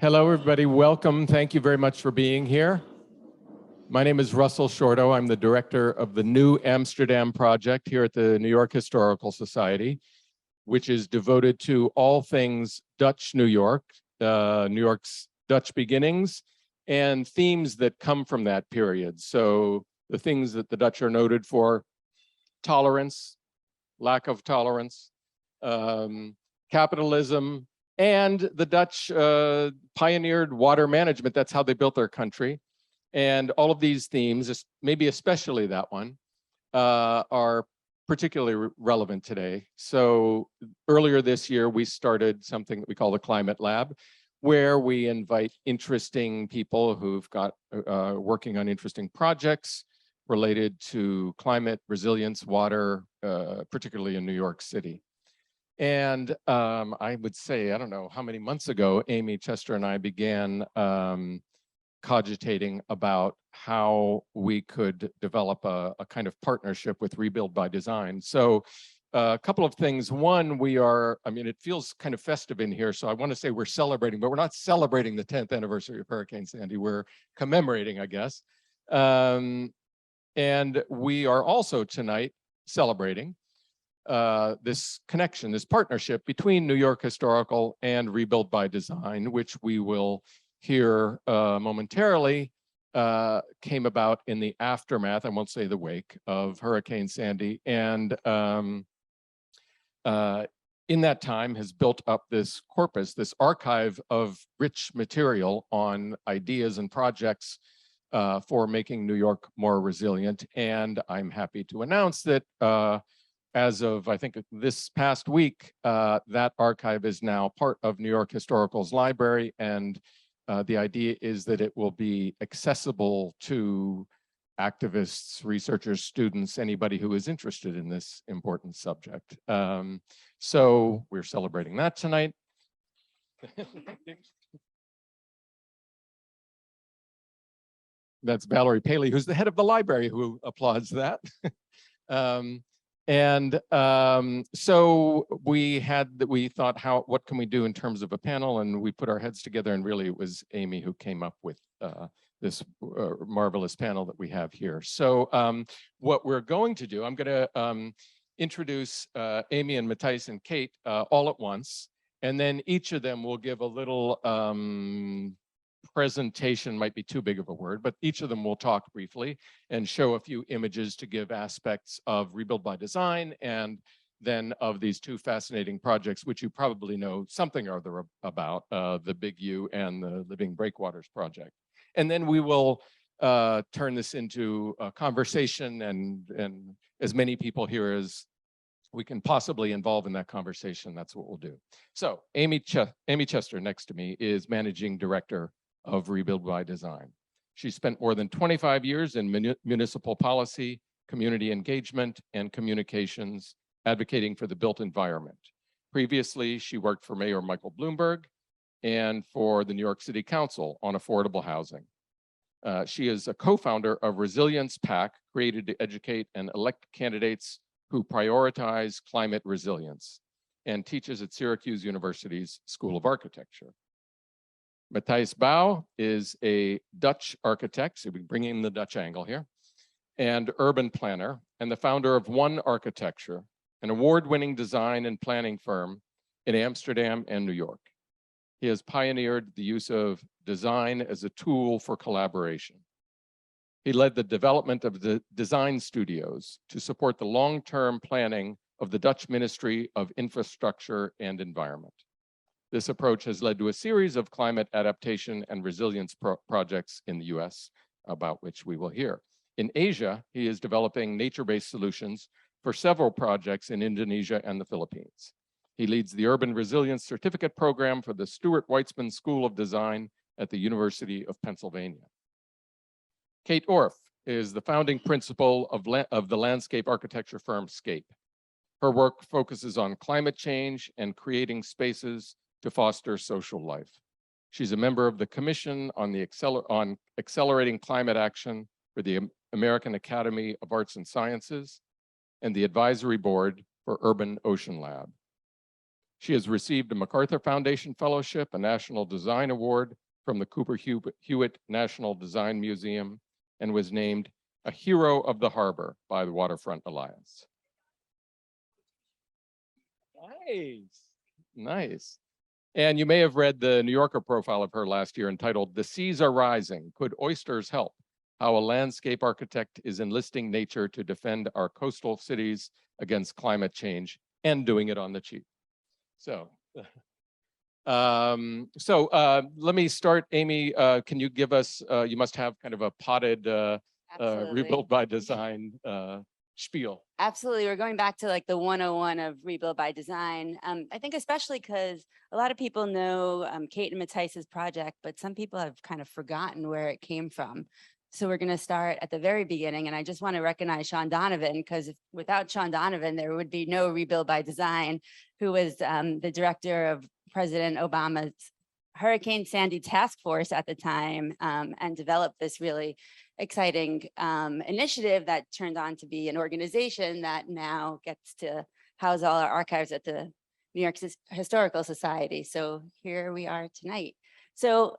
Hello, everybody. Welcome. Thank you very much for being here. My name is Russell Shorto. I'm the director of the New Amsterdam Project here at the New York Historical Society, which is devoted to all things Dutch New York, New York's Dutch beginnings, and themes that come from that period. So the things that the Dutch are noted for: tolerance, lack of tolerance, capitalism, and the Dutch pioneered water management. That's how they built their country. And all of these themes, maybe especially that one, are particularly relevant today. So earlier this year, we started something that we call the Climate Lab, where we invite interesting people who've got working on interesting projects related to climate, resilience, water, particularly in New York City. And I would say, I don't know how many months ago, Amy Chester and I began cogitating about how we could develop a kind of partnership with Rebuild by Design. So a couple of things. One, it feels kind of festive in here, so I want to say we're celebrating, but we're not celebrating the 10th anniversary of Hurricane Sandy. We're commemorating, I guess. And we are also tonight celebrating this connection, this partnership between New York Historical and Rebuild by Design, which we will hear momentarily, came about in the aftermath, I won't say the wake, of Hurricane Sandy. And in that time has built up this corpus, this archive of rich material on ideas and projects for making New York more resilient. And I'm happy to announce that as of, I think, this past week, that archive is now part of New York Historical's library, and the idea is that it will be accessible to activists, researchers, students, anybody who is interested in this important subject. So we're celebrating that tonight. That's Valerie Paley, who's the head of the library, who applauds that. So we thought, what can we do in terms of a panel? And we put our heads together, and really it was Amy who came up with this marvelous panel that we have here. So what we're going to do, I'm going to introduce Amy and Matthijs and Kate all at once, and then each of them will give a little presentation, might be too big of a word, but each of them will talk briefly and show a few images to give aspects of Rebuild by Design, and then of these two fascinating projects, which you probably know something or other about, the Big U and the Living Breakwaters project. And then we will turn this into a conversation, and as many people here as we can possibly involve in that conversation, that's what we'll do. So Amy Chester, next to me, is Managing Director of Rebuild by Design. She spent more than 25 years in municipal policy, community engagement, and communications, advocating for the built environment. Previously, she worked for Mayor Michael Bloomberg and for the New York City Council on affordable housing. She is a co-founder of Resilience PAC, created to educate and elect candidates who prioritize climate resilience, and teaches at Syracuse University's School of Architecture. Matthijs Bouw is a Dutch architect, so we're bringing the Dutch angle here, and urban planner, and the founder of One Architecture, an award-winning design and planning firm in Amsterdam and New York. He has pioneered the use of design as a tool for collaboration. He led the development of the design studios to support the long-term planning of the Dutch Ministry of Infrastructure and Environment. This approach has led to a series of climate adaptation and resilience projects in the US, about which we will hear. In Asia, he is developing nature-based solutions for several projects in Indonesia and the Philippines. He leads the Urban Resilience Certificate Program for the Stuart Weitzman School of Design at the University of Pennsylvania. Kate Orff is the founding principal of the landscape architecture firm Scape. Her work focuses on climate change and creating spaces to foster social life. She's a member of the Commission on Accelerating Climate Action for the American Academy of Arts and Sciences and the Advisory Board for Urban Ocean Lab. She has received a MacArthur Foundation Fellowship, a National Design Award from the Cooper Hewitt National Design Museum, and was named a Hero of the Harbor by the Waterfront Alliance. Nice, nice. And you may have read the New Yorker profile of her last year entitled "The Seas Are Rising, Could Oysters Help? How a Landscape Architect is Enlisting Nature to Defend Our Coastal Cities Against Climate Change and Doing It on the Cheap." So, let me start. Amy, can you give us, you must have kind of a potted Rebuild by Design spiel. Absolutely. We're going back to like the 101 of Rebuild by Design. I think especially because a lot of people know Kate and Matthijs's project, but some people have kind of forgotten where it came from. So we're going to start at the very beginning. And I just want to recognize Sean Donovan, because without Sean Donovan, there would be no Rebuild by Design, who was the director of President Obama's Hurricane Sandy task force at the time, and developed this really exciting initiative that turned on to be an organization that now gets to house all our archives at the New York Historical Society. So here we are tonight. So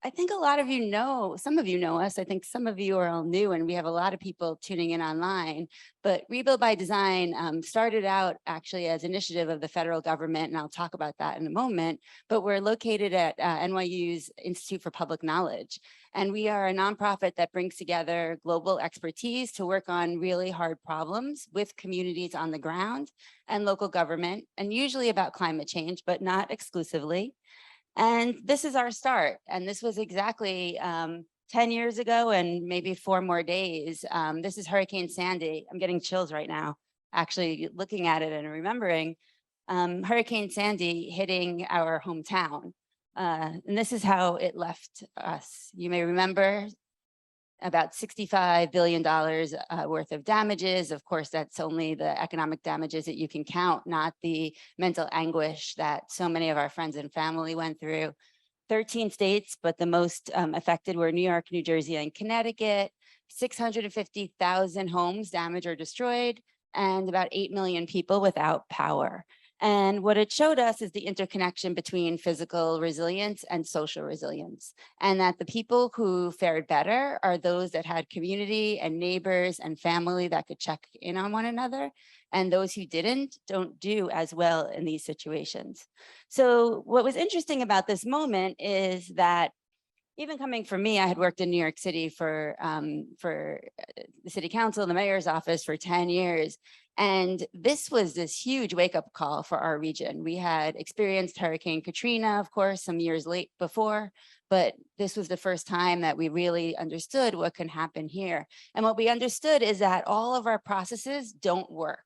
I think a lot of you know, some of you know us. I think some of you are all new, and we have a lot of people tuning in online. But Rebuild by Design started out actually as an initiative of the federal government, and I'll talk about that in a moment. But we're located at NYU's Institute for Public Knowledge. And we are a nonprofit that brings together global expertise to work on really hard problems with communities on the ground and local government, and usually about climate change, but not exclusively. And this is our start. And this was exactly 10 years ago and maybe 4 more days. This is Hurricane Sandy. I'm getting chills right now, actually looking at it and remembering Hurricane Sandy hitting our hometown. And this is how it left us. You may remember about $65 billion worth of damages. Of course, that's only the economic damages that you can count, not the mental anguish that so many of our friends and family went through. 13 states, but the most affected were New York, New Jersey, and Connecticut. 650,000 homes damaged or destroyed, and about 8 million people without power. And what it showed us is the interconnection between physical resilience and social resilience, and that the people who fared better are those that had community and neighbors and family that could check in on one another, and those who didn't don't do as well in these situations. So what was interesting about this moment is that even coming from me, I had worked in New York City for the city council, the mayor's office for 10 years. And this was this huge wake up call for our region. We had experienced Hurricane Katrina, of course, some years late before, but this was the first time that we really understood what can happen here. And what we understood is that all of our processes don't work.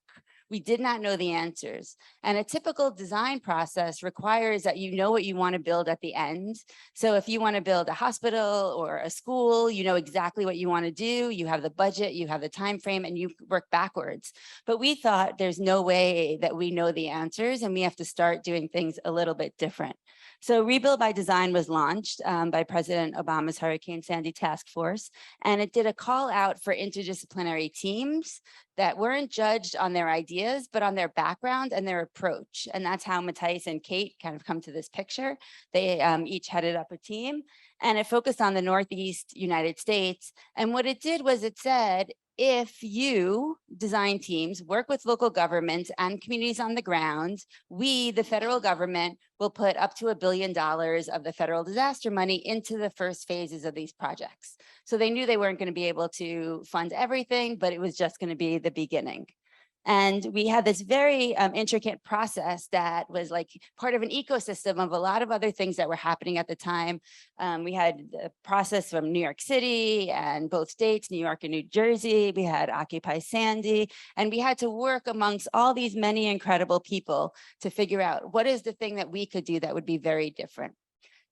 We did not know the answers. And a typical design process requires that you know what you want to build at the end. So if you want to build a hospital or a school, you know exactly what you want to do. You have the budget, you have the time frame, and you work backwards. But we thought there's no way that we know the answers, and we have to start doing things a little bit different. So Rebuild by Design was launched by President Obama's Hurricane Sandy Task Force, and it did a call out for interdisciplinary teams that weren't judged on their ideas, but on their background and their approach. And that's how Matthijs and Kate kind of come to this picture. They each headed up a team, and it focused on the Northeast United States. And what it did was it said, if you design teams work with local governments and communities on the ground, we, the federal government, will put up to $1 billion of the federal disaster money into the first phases of these projects. So they knew they weren't going to be able to fund everything, but it was just going to be the beginning. And we had this very intricate process that was like part of an ecosystem of a lot of other things that were happening at the time. We had a process from New York City and both states, New York and New Jersey. We had Occupy Sandy, and we had to work amongst all these many incredible people to figure out what is the thing that we could do that would be very different.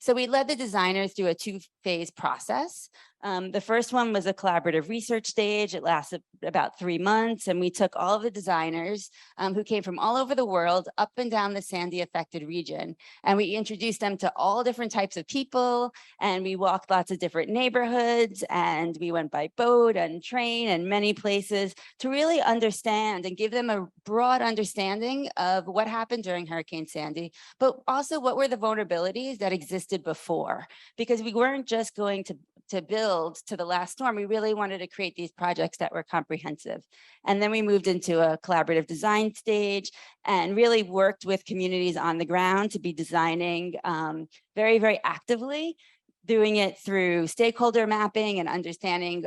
So we led the designers through a two-phase process. The first one was a collaborative research stage. It lasted about 3 months, and we took all of the designers who came from all over the world up and down the Sandy affected region. And we introduced them to all different types of people, and we walked lots of different neighborhoods, and we went by boat and train and many places to really understand and give them a broad understanding of what happened during Hurricane Sandy, but also what were the vulnerabilities that existed before, because we weren't just going to build to the last storm. We really wanted to create these projects that were comprehensive. And then we moved into a collaborative design stage and really worked with communities on the ground to be designing very, very actively, doing it through stakeholder mapping and understanding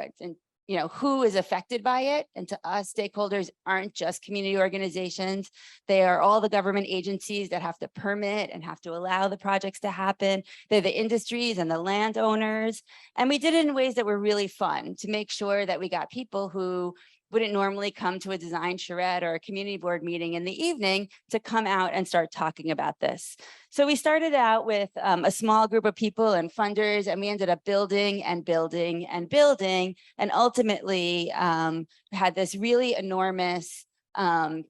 who is affected by it. And to us, stakeholders aren't just community organizations. They are all the government agencies that have to permit and have to allow the projects to happen. They're the industries and the landowners. And we did it in ways that were really fun to make sure that we got people who wouldn't normally come to a design charrette or a community board meeting in the evening to come out and start talking about this. So we started out with a small group of people and funders, and we ended up building and building and building, and ultimately had this really enormous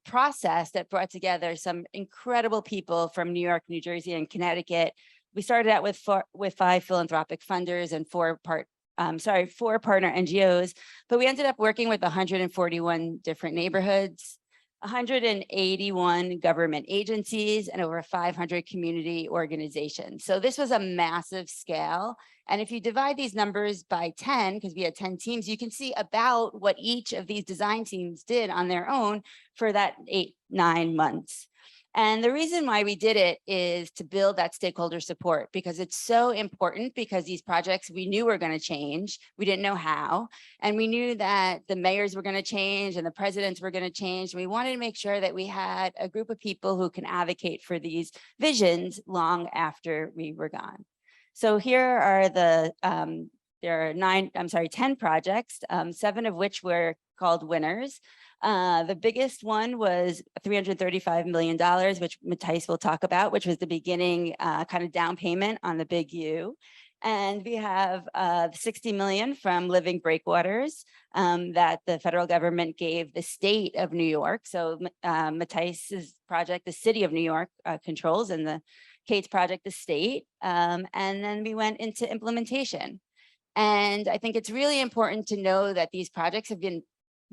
process that brought together some incredible people from New York, New Jersey, and Connecticut. We started out with 5 philanthropic funders and 4 partner NGOs, but we ended up working with 141 different neighborhoods, 181 government agencies, and over 500 community organizations. So this was a massive scale. And if you divide these numbers by 10, because we had 10 teams, you can see about what each of these design teams did on their own for that 8-9 months. And the reason why we did it is to build that stakeholder support, because it's so important, because these projects we knew were going to change. We didn't know how. And we knew that the mayors were going to change and the presidents were going to change. And we wanted to make sure that we had a group of people who can advocate for these visions long after we were gone. So here are there are 10 projects, 7 of which were called winners. The biggest one was $335 million, which Matthijs will talk about, which was the beginning kind of down payment on the Big U. And we have 60 million from Living Breakwaters that the federal government gave the state of New York. So Matthijs's project, the city of New York controls, and the Kate's project, the state. And then we went into implementation. And I think it's really important to know that these projects have been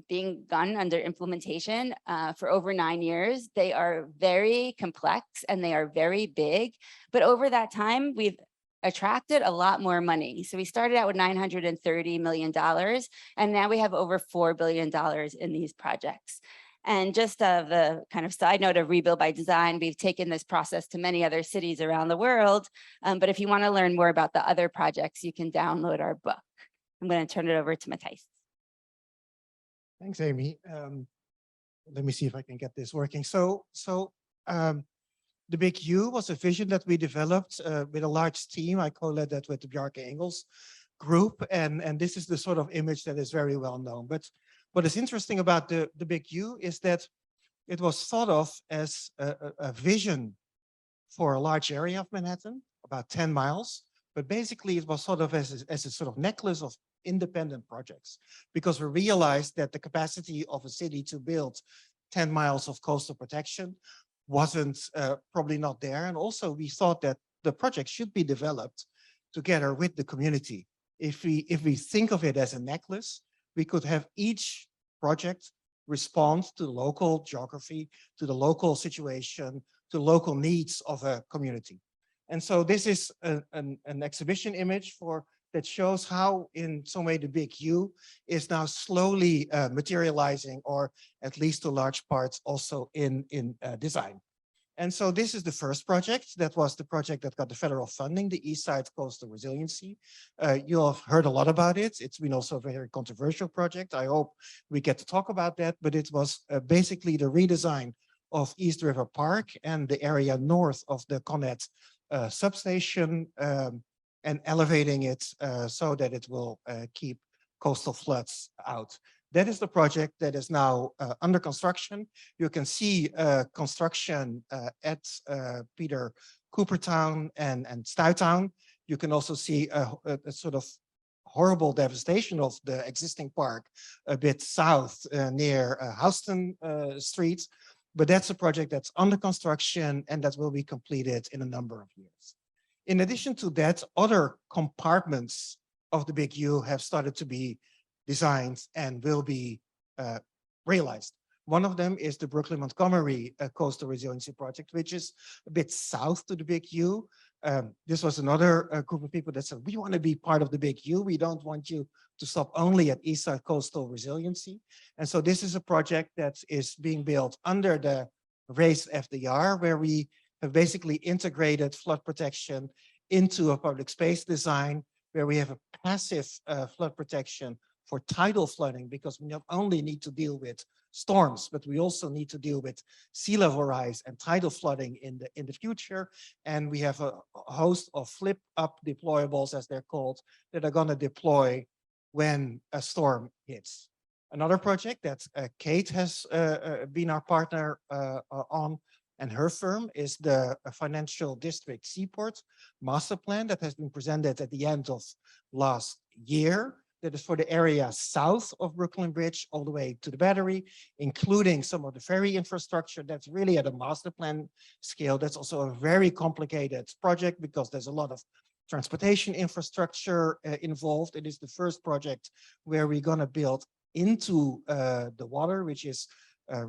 being done under implementation for over 9 years. They are very complex and they are very big, but over that time, we've attracted a lot more money. So we started out with $930 million, and now we have over $4 billion in these projects. And just the kind of side note of Rebuild by Design, we've taken this process to many other cities around the world. But if you want to learn more about the other projects, you can download our book. I'm going to turn it over to Matthijs. Thanks, Amy. Let me see if I can get this working. The Big U was a vision that we developed with a large team. I co-led that with the Bjarke Engels group, and this is the sort of image that is very well known. But what is interesting about the Big U is that it was thought of as a vision for a large area of Manhattan, about 10 miles. But basically, it was thought of as a sort of necklace of independent projects, because we realized that the capacity of a city to build 10 miles of coastal protection wasn't probably not there. And also we thought that the project should be developed together with the community. If we think of it as a necklace, we could have each project respond to the local geography, to the local situation, to local needs of a community. And so this is an exhibition image that shows how, in some way, the Big U is now slowly materializing, or at least to large parts also in design. And so this is the first project. That was the project that got the federal funding, the East Side Coastal Resiliency. You'll have heard a lot about it. It's been also a very controversial project. I hope we get to talk about that, but it was basically the redesign of East River Park and the area north of the Connet substation, and elevating it so that it will keep coastal floods out. That is the project that is now under construction. You can see construction at Peter Coopertown and Stuytown. You can also see a sort of horrible devastation of the existing park a bit south near Houston Street. But that's a project that's under construction and that will be completed in a number of years. In addition to that, other compartments of the Big U have started to be designed and will be realized. One of them is the Brooklyn-Montgomery Coastal Resiliency Project, which is a bit south to the Big U. This was another group of people that said, we want to be part of the Big U. We don't want you to stop only at Eastside Coastal Resiliency. And so this is a project that is being built under the raised FDR, where we have basically integrated flood protection into a public space design, where we have a passive flood protection for tidal flooding, because we not only need to deal with storms, but we also need to deal with sea level rise and tidal flooding in the future. And we have a host of flip up deployables, as they're called, that are going to deploy when a storm hits. Another project that Kate has been our partner on, and her firm, is the Financial District Seaport Master Plan that has been presented at the end of last year. That is for the area south of Brooklyn Bridge all the way to the Battery, including some of the ferry infrastructure that's really at a master plan scale. That's also a very complicated project because there's a lot of transportation infrastructure involved. It is the first project where we're going to build into the water, which is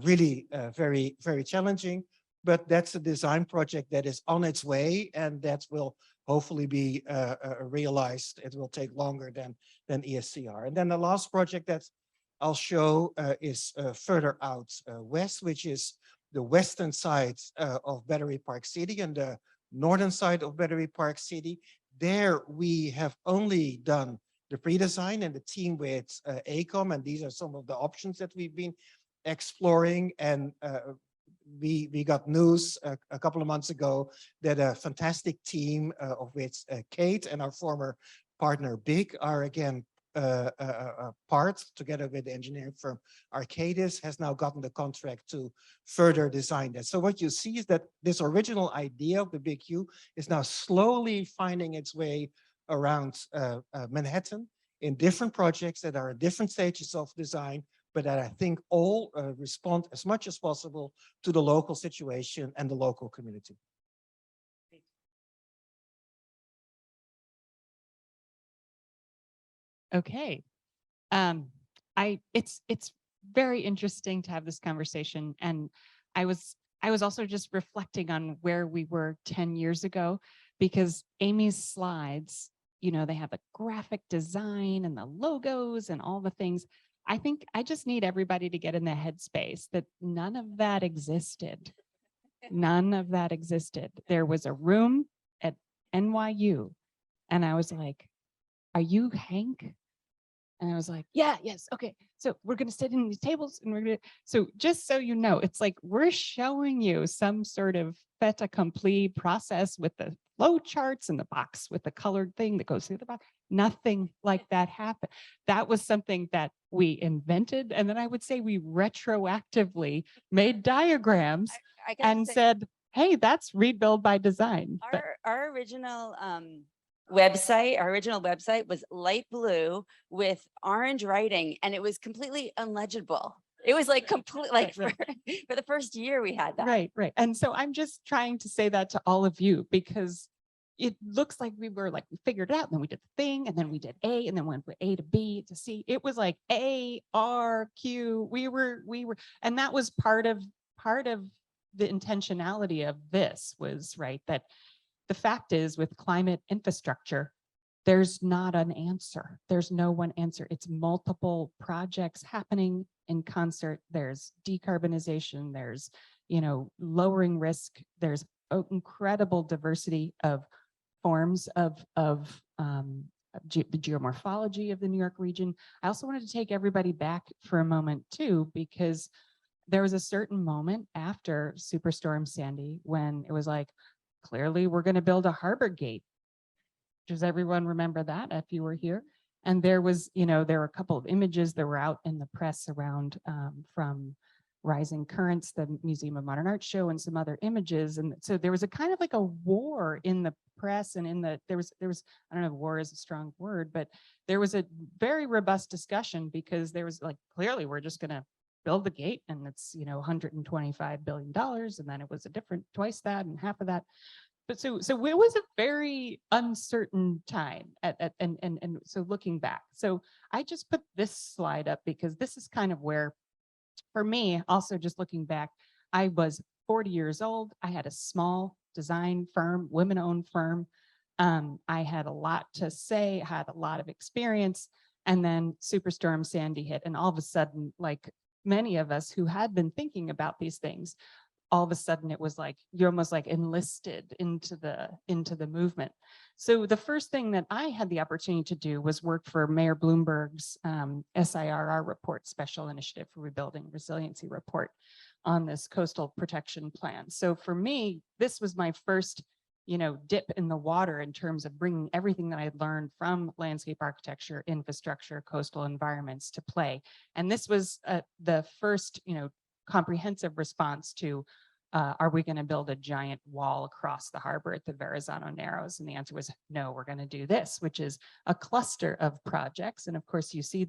really very, very challenging. But that's a design project that is on its way, and that will hopefully be realized. It will take longer than ESCR. And then the last project that I'll show is further out west, which is the western side of Battery Park City and the northern side of Battery Park City. There we have only done the pre-design and the team with AECOM, and these are some of the options that we've been exploring. And we got news a couple of months ago that a fantastic team of which Kate and our former partner Big are again part, together with the engineering firm Arcadis, has now gotten the contract to further design that. So what you see is that this original idea of the Big U is now slowly finding its way around Manhattan in different projects that are at different stages of design, but that I think all respond as much as possible to the local situation and the local community. Okay. It's very interesting to have this conversation. And I was also just reflecting on where we were 10 years ago, because Amy's slides, you know, they have the graphic design and the logos and all the things. I think I just need everybody to get in the headspace that none of that existed. None of that existed. There was a room at NYU and I was like, are you Hank? And I was like, yeah, yes, okay. So we're going to sit in these tables and we're going to, so just so you know, it's like we're showing you some sort of fait accompli process with the flow charts and the box with the colored thing that goes through the box. Nothing like that happened. That was something that we invented. And then I would say we retroactively made diagrams and said, hey, that's rebuild by design. Our original website was light blue with orange writing, and it was completely unlegible. It was like complete, like for the first year we had that. Right. And so I'm just trying to say that to all of you, because it looks like we were like, we figured it out, and then we did the thing, and then we did A, and then went from A to B to C. It was like A, R, Q. We were, and that was part of the intentionality of this was, right, that the fact is with climate infrastructure, there's not an answer. There's no one answer. It's multiple projects happening in concert. There's decarbonization, there's, you know, lowering risk. There's an incredible diversity of forms of the geomorphology of the New York region. I also wanted to take everybody back for a moment too, because there was a certain moment after Superstorm Sandy when it was like, clearly we're going to build a harbor gate. Does everyone remember that if you were here? And there was, there were a couple of images that were out in the press around from Rising Currents, the Museum of Modern Art show, and some other images. And so there was a kind of like a war in the press, and there was, I don't know if war is a strong word, but there was a very robust discussion, because there was like, clearly we're just going to build the gate and it's, $125 billion. And then it was a different twice that and half of that. But so it was a very uncertain time and so looking back. So I just put this slide up because this is kind of where, for me, also just looking back, I was 40 years old. I had a small design firm, women-owned firm. I had a lot to say, had a lot of experience, and then Superstorm Sandy hit, and all of a sudden, like many of us who had been thinking about these things, all of a sudden it was like you're almost like enlisted into the movement. So the first thing that I had the opportunity to do was work for Mayor Bloomberg's SIRR report, Special Initiative for Rebuilding Resiliency report, on this coastal protection plan. So for me, this was my first dip in the water in terms of bringing everything that I had learned from landscape architecture, infrastructure, coastal environments to play. And this was the first comprehensive response to are we going to build a giant wall across the harbor at the Verrazano Narrows? And the answer was no, we're going to do this, which is a cluster of projects. And of course, you see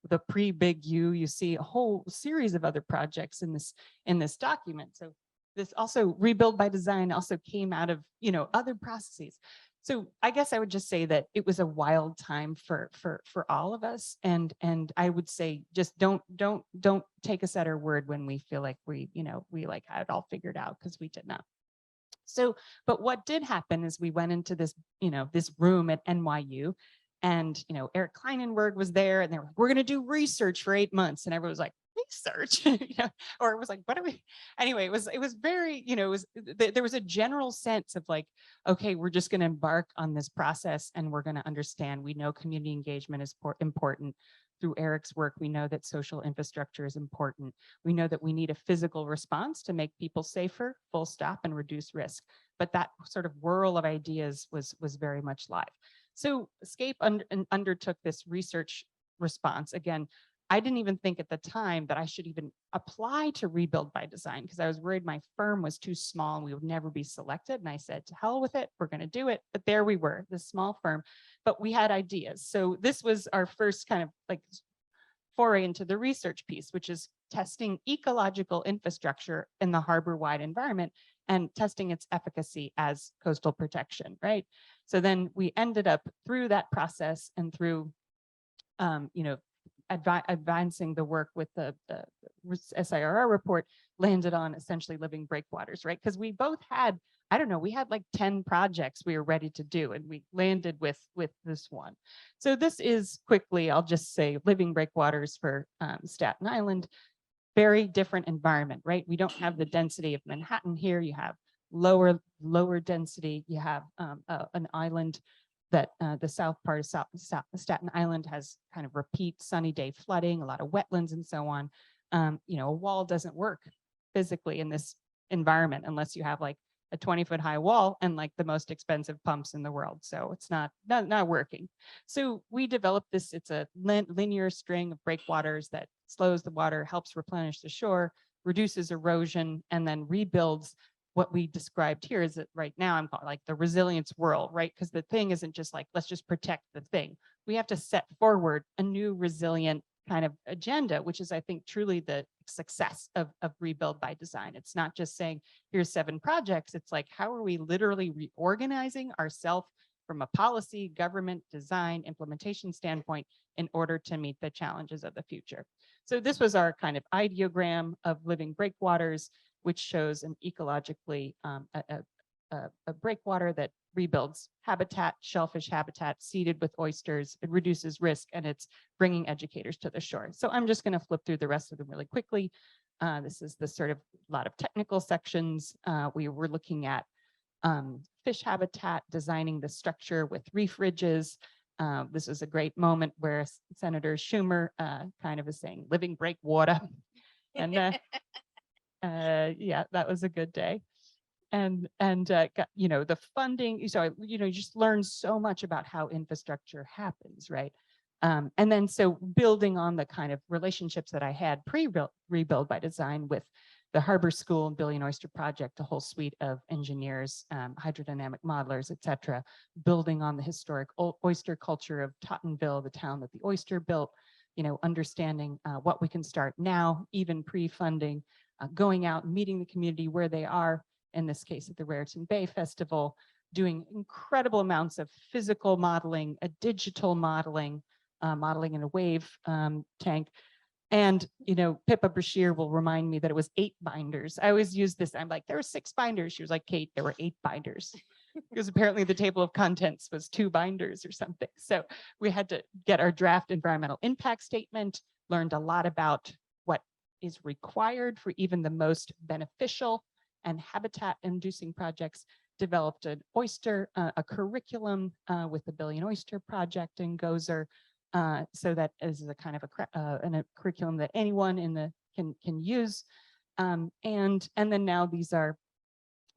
the pre-big U, you see a whole series of other projects in this document. So this also, Rebuild by Design, also came out of other processes. So I guess I would just say that it was a wild time for all of us, and I would say just don't take us at our word when we feel like we like had it all figured out, because we did not. So, but what did happen is we went into this this room at NYU, and Eric Kleinenberg was there, and they were like, we're going to do research for 8 months, and everyone was like, research, or it was like, what are we? Anyway, it was very, there was a general sense of like, okay, we're just going to embark on this process, and we're going to understand. We know community engagement is important. Through Eric's work, we know that social infrastructure is important. We know that we need a physical response to make people safer, full stop, and reduce risk. But that sort of whirl of ideas was very much live. So Escape undertook this research response. Again, I didn't even think at the time that I should even apply to Rebuild by Design, because I was worried my firm was too small and we would never be selected. And I said, to hell with it, we're going to do it. But there we were, this small firm, but we had ideas. So this was our first kind of like foray into the research piece, which is testing ecological infrastructure in the harbor-wide environment and testing its efficacy as coastal protection, right? So then we ended up through that process and through, advancing the work with the SIRR report, landed on essentially living breakwaters, right? Because we both had, I don't know, we had like 10 projects we were ready to do, and we landed with this one. So this is quickly, I'll just say, living breakwaters for Staten Island. Very different environment, right? We don't have the density of Manhattan here. You have lower density. You have an island that the south part of Staten Island has kind of repeat sunny day flooding, a lot of wetlands and so on. A wall doesn't work physically in this environment unless you have like a 20-foot high wall and like the most expensive pumps in the world. So it's not working. So we developed this, it's a linear string of breakwaters that slows the water, helps replenish the shore, reduces erosion, and then rebuilds. What we described here is that right now I'm calling like the resilience world, right? Because the thing isn't just like, let's just protect the thing. We have to set forward a new resilient kind of agenda, which is, I think, truly the success of Rebuild by Design. It's not just saying, here's 7 projects. It's like, how are we literally reorganizing ourselves from a policy, government, design, implementation standpoint in order to meet the challenges of the future? So this was our kind of ideogram of living breakwaters, which shows an ecologically a breakwater that rebuilds habitat, shellfish habitat, seeded with oysters. It reduces risk, and it's bringing educators to the shore. So I'm just going to flip through the rest of them really quickly. This is the sort of lot of technical sections. We were looking at fish habitat, designing the structure with reef ridges. This was a great moment where Senator Schumer kind of is saying living breakwater. And yeah, that was a good day. And got, the funding. So you just learn so much about how infrastructure happens, right? And then so building on the kind of relationships that I had pre-Rebuild by Design with the Harbor School and Billion Oyster Project, a whole suite of engineers, hydrodynamic modelers, et cetera, building on the historic oyster culture of Tottenville, the town that the oyster built, understanding what we can start now, even pre-funding, going out and meeting the community where they are, in this case at the Raritan Bay Festival, doing incredible amounts of physical modeling, a digital modeling, modeling in a wave tank. And, Pippa Brashear will remind me that it was 8 binders. I always use this. I'm like, there were 6 binders. She was like, Kate, there were 8 binders. Because apparently the table of contents was 2 binders or something. So we had to get our draft environmental impact statement, learned a lot about what is required for even the most beneficial and habitat inducing projects, developed an oyster, a curriculum with the Billion Oyster Project in Gozer. So that is a kind of a curriculum that anyone in the can use. And then now these are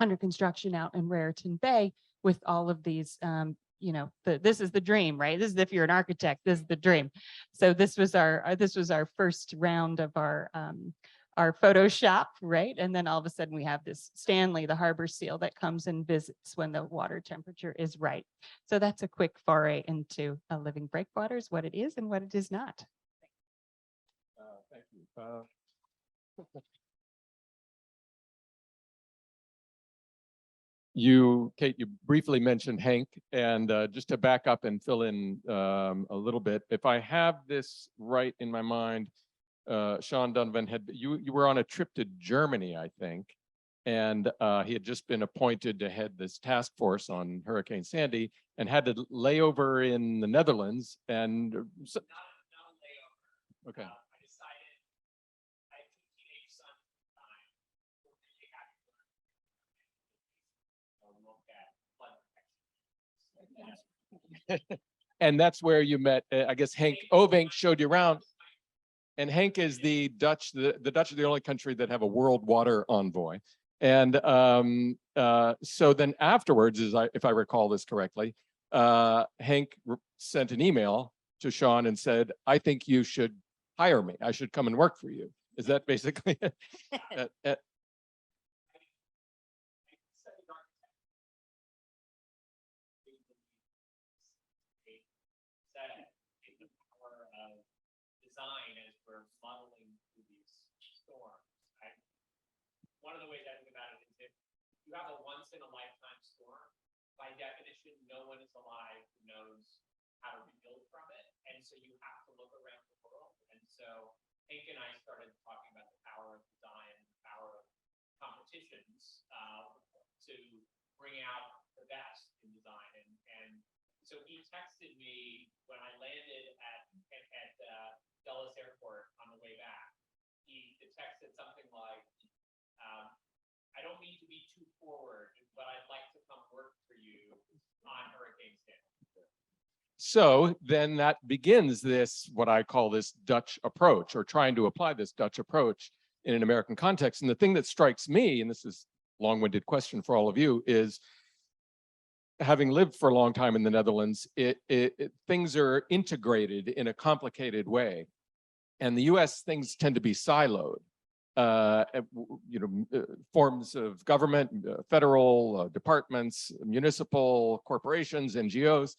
under construction out in Raritan Bay with all of these, this is the dream, right? This is, if you're an architect, this is the dream. So this was our first round of our Photoshop, right? And then all of a sudden we have this Stanley, the harbor seal, that comes and visits when the water temperature is right. So that's a quick foray into living breakwaters, what it is and what it is not. Thank you. Kate, you briefly mentioned Hank, and just to back up and fill in a little bit, if I have this right in my mind, Sean Donovan you were on a trip to Germany, I think, and he had just been appointed to head this task force on Hurricane Sandy and had to lay over in the Netherlands and Not a layover. Okay. I decided I have 2 teenage sons at the time. We're really happy to look at flood protection. and that's where you met, I guess Henk Ovink showed you around. And Henk is the Dutch. The Dutch are the only country that have a world water envoy. And so then afterwards, if I recall this correctly, Henk sent an email to Sean and said, "I think you should hire me. I should come and work for you." Is that basically it? Design as we're modeling through these storms. One of the ways I think about it is if you have a once in a lifetime storm, by definition, no one is alive who knows how to rebuild from it. And so you have to look around the world. And so Hank and I started talking about the power of design, the power of competitions to bring out the best in design. And so he texted me when I landed at Dulles Airport on the way back. The text said something like, I don't mean to be too forward, but I'd like to come work for you on Hurricane Sandy. So then that begins this, what I call this Dutch approach, or trying to apply this Dutch approach in an American context. And the thing that strikes me, and this is a long-winded question for all of you, is having lived for a long time in the Netherlands, things are integrated in a complicated way. And the US, things tend to be siloed. Forms of government, federal departments, municipal corporations, NGOs.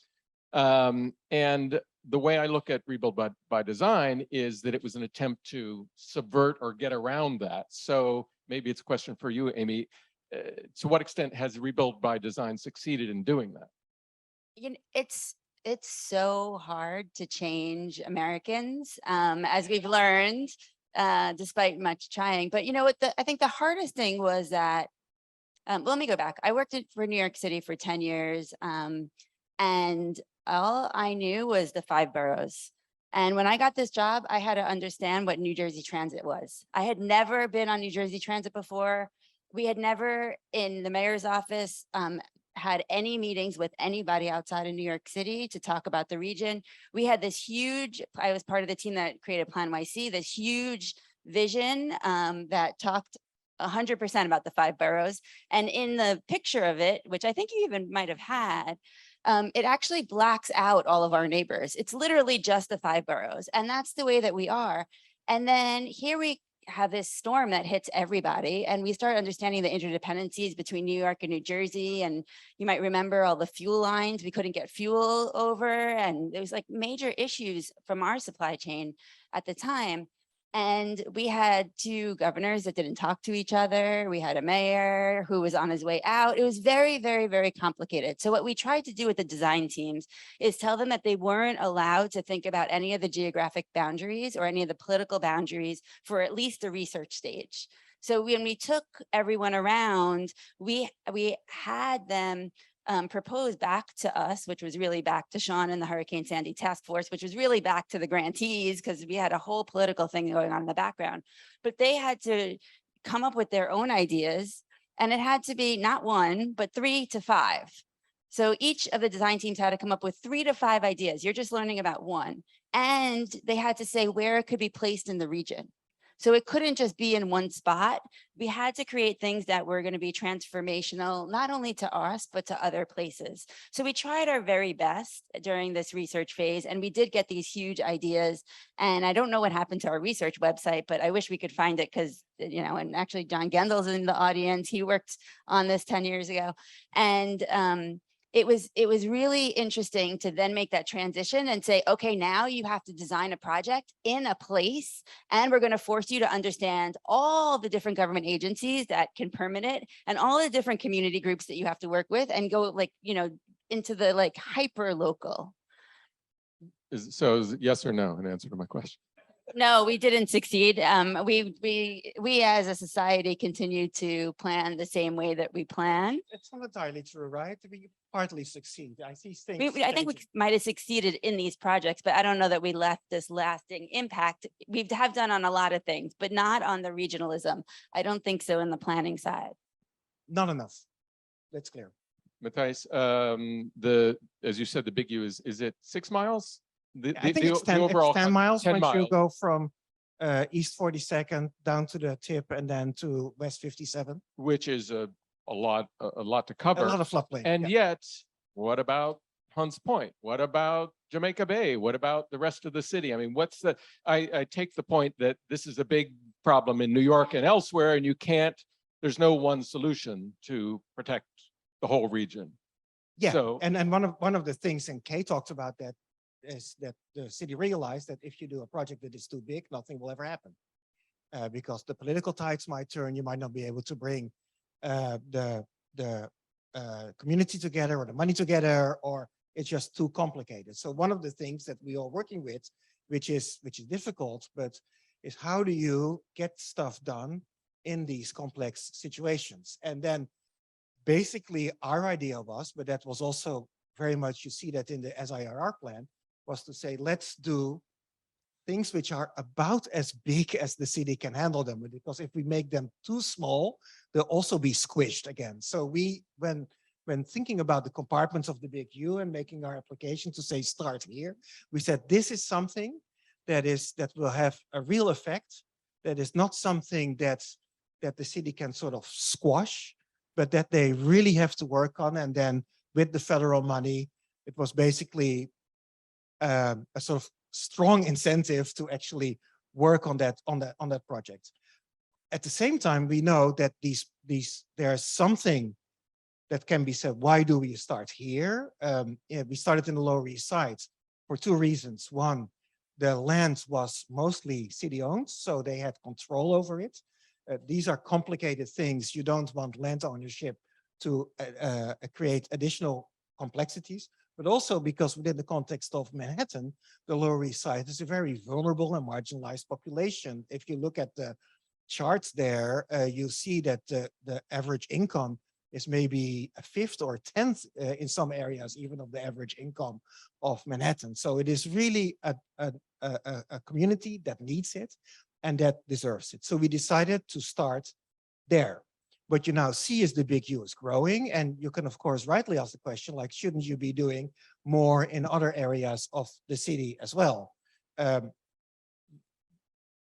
And the way I look at Rebuild by Design is that it was an attempt to subvert or get around that. So maybe it's a question for you, Amy. To what extent has Rebuild by Design succeeded in doing that? It's so hard to change Americans, as we've learned, despite much trying. But you know what? I think the hardest thing was that, let me go back. I worked for New York City for 10 years, and all I knew was the 5 boroughs. And when I got this job, I had to understand what New Jersey Transit was. I had never been on New Jersey Transit before. We had never, in the mayor's office, had any meetings with anybody outside of New York City to talk about the region. We had this huge, I was part of the team that created Plan YC, this huge vision that talked 100% about the 5 boroughs. And in the picture of it, which I think you even might have had, it actually blacks out all of our neighbors. It's literally just the 5 boroughs, and that's the way that we are. And then here we have this storm that hits everybody, and we start understanding the interdependencies between New York and New Jersey. And you might remember all the fuel lines, we couldn't get fuel over, and there was like major issues from our supply chain at the time. And we had 2 governors that didn't talk to each other. We had a mayor who was on his way out. It was very, very, very complicated. So what we tried to do with the design teams is tell them that they weren't allowed to think about any of the geographic boundaries or any of the political boundaries for at least the research stage. So when we took everyone around, we had them propose back to us, which was really back to Sean and the Hurricane Sandy Task Force, which was really back to the grantees, because we had a whole political thing going on in the background. But they had to come up with their own ideas, and it had to be not 1, but 3 to 5. So each of the design teams had to come up with 3 to 5 ideas. You're just learning about 1. And they had to say where it could be placed in the region. So it couldn't just be in one spot. We had to create things that were going to be transformational, not only to us, but to other places. So we tried our very best during this research phase, and we did get these huge ideas. And I don't know what happened to our research website, but I wish we could find it, because, you know, and actually John Gendel's in the audience. He worked on this 10 years ago. And it was really interesting to then make that transition and say, okay, now you have to design a project in a place, and we're going to force you to understand all the different government agencies that can permit it, and all the different community groups that you have to work with, and go, like, you know, into the like hyper local. Is it yes or no, an answer to my question? No, we didn't succeed. We as a society continue to plan the same way that we plan. It's not entirely true, right? We partly succeed. I see things. I think we changing. might have succeeded in these projects, but I don't know that we left this lasting impact. We have done on a lot of things, but not on the regionalism. I don't think so in the planning side. Not enough. That's clear. Matthijs, as you said, the big U is it 6 miles? I think it's 10, overall 10 miles 10 once you miles. go from East 42nd down to the tip and then to West 57. Which is a lot to cover. A lot of floodplain. And yeah. yet, what about Hunts Point? What about Jamaica Bay? What about the rest of the city? I mean, I take the point that this is a big problem in New York and elsewhere, and there's no one solution to protect the whole region. Yeah, So, and one of the things, and Kay talked about that, is that the city realized that if you do a project that is too big, nothing will ever happen. Because the political tides might turn, you might not be able to bring the community together or the money together, or it's just too complicated. So one of the things that we are working with, which is difficult, but is how do you get stuff done in these complex situations? And then basically our idea was, but that was also very much, you see that in the SIRR plan, was to say, let's do things which are about as big as the city can handle them, because if we make them too small, they'll also be squished again. So when thinking about the compartments of the big U and making our application to say start here, we said this is something that will have a real effect, that is not something that the city can sort of squash, but that they really have to work on. And then with the federal money, it was basically a sort of strong incentive to actually work on that project. At the same time, we know that there's something that can be said. Why do we start here? We started in the Lower East Side for 2 reasons. One, the land was mostly city-owned, so they had control over it. These are complicated things. You don't want land ownership to create additional complexities, but also because within the context of Manhattan, the Lower East Side is a very vulnerable and marginalized population. If you look at the charts there, you see that the average income is maybe a 5th or 10th in some areas, even of the average income of Manhattan. So it is really a community that needs it and that deserves it. So we decided to start there. What you now see is the big U is growing, and you can of course rightly ask the question, like, shouldn't you be doing more in other areas of the city as well?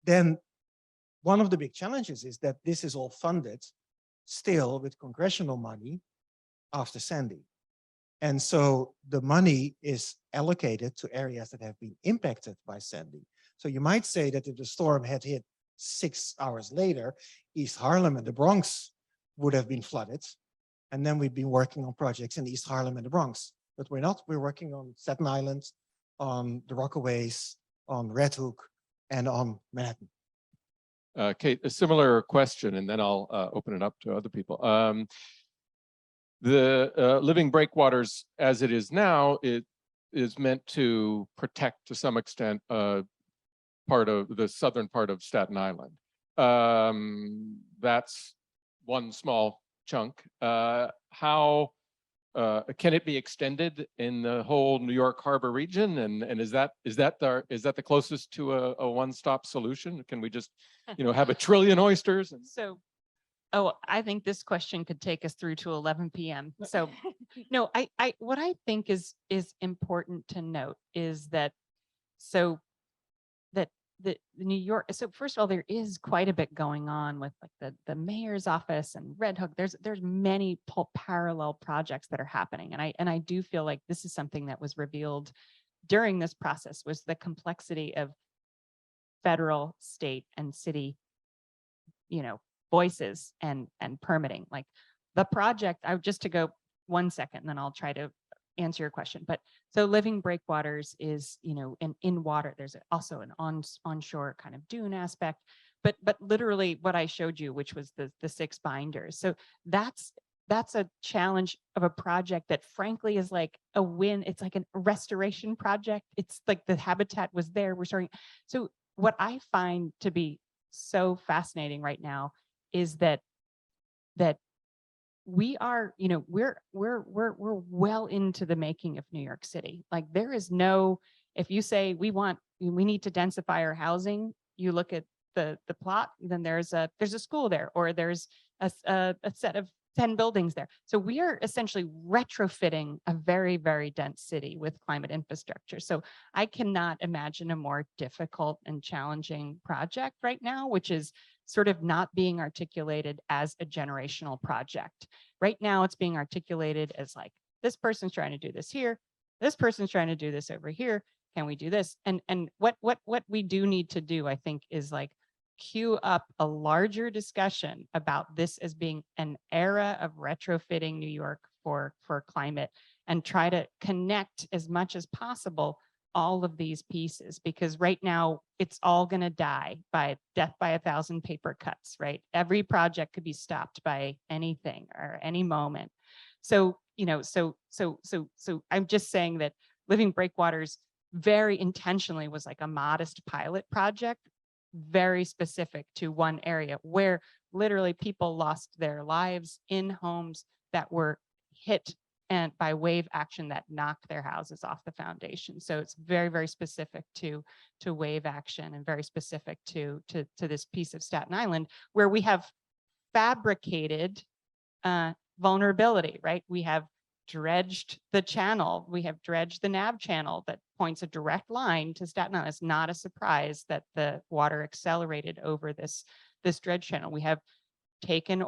Then one of the big challenges is that this is all funded still with congressional money after Sandy. And so the money is allocated to areas that have been impacted by Sandy. So you might say that if the storm had hit 6 hours later, East Harlem and the Bronx would have been flooded. And then we've been working on projects in East Harlem and the Bronx. But we're not. We're working on Staten Island, on the Rockaways, on Red Hook, and on Manhattan. Kate, a similar question, and then I'll open it up to other people. The living breakwaters as it is now, it is meant to protect to some extent part of the southern part of Staten Island. That's one small chunk. How can it be extended in the whole New York Harbor region? And is that the closest to a one-stop solution? Can we just, have a trillion oysters? So, I think this question could take us through to 11 p.m. So, no, what I think is important to note is that the New York. So first of all, there is quite a bit going on with like the mayor's office and Red Hook. There's many parallel projects that are happening, and I do feel like this is something that was revealed during this process, was the complexity of federal, state, and city, voices and permitting. Like the project, just to go 1 second, and then I'll try to answer your question. But so living breakwaters is, in water. There's also an onshore kind of dune aspect, but literally what I showed you, which was the 6 binders. So that's a challenge of a project that frankly is like a win. It's like a restoration project. It's like the habitat was there. We're starting. So what I find to be so fascinating right now is that we are, we're well into the making of New York City. Like there is no, if you say we need to densify our housing, you look at the plot, then there's a school there, or there's a set of 10 buildings there. So we are essentially retrofitting a very, very dense city with climate infrastructure. So I cannot imagine a more difficult and challenging project right now, which is sort of not being articulated as a generational project. Right now, it's being articulated as like, this person's trying to do this here, this person's trying to do this over here. Can we do this? And what we do need to do, I think, is like queue up a larger discussion about this as being an era of retrofitting New York for climate, and try to connect as much as possible all of these pieces, because right now it's all going to die by death by 1,000 paper cuts, right? Every project could be stopped by anything or any moment. So, so I'm just saying that Living Breakwaters very intentionally was like a modest pilot project, very specific to one area where literally people lost their lives in homes that were hit and by wave action that knocked their houses off the foundation. So it's very, very specific to wave action, and very specific to this piece of Staten Island where we have fabricated vulnerability, right? We have dredged the channel. We have dredged the nav channel that points a direct line to Staten Island. It's not a surprise that the water accelerated over this dredge channel. We have taken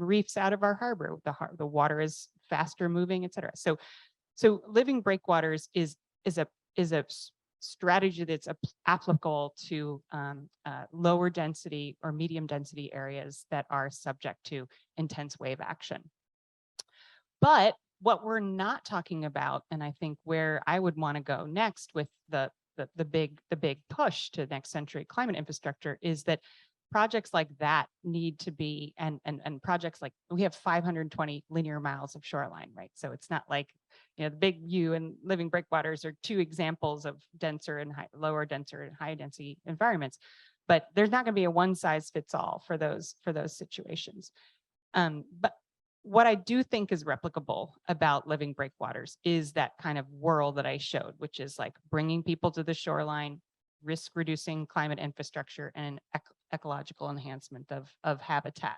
reefs out of our harbor. The water is faster moving, et cetera. So living breakwaters is a strategy that's applicable to lower density or medium density areas that are subject to intense wave action. But what we're not talking about, and I think where I would want to go next with the big push to next century climate infrastructure, is that projects like that need to be, and projects like, we have 520 linear miles of shoreline, right? So it's not like, the Big U and Living Breakwaters are 2 examples of denser and lower denser and high density environments, but there's not going to be a one size fits all for those situations. But what I do think is replicable about Living Breakwaters is that kind of world that I showed, which is like bringing people to the shoreline, risk reducing climate infrastructure, and ecological enhancement of habitat.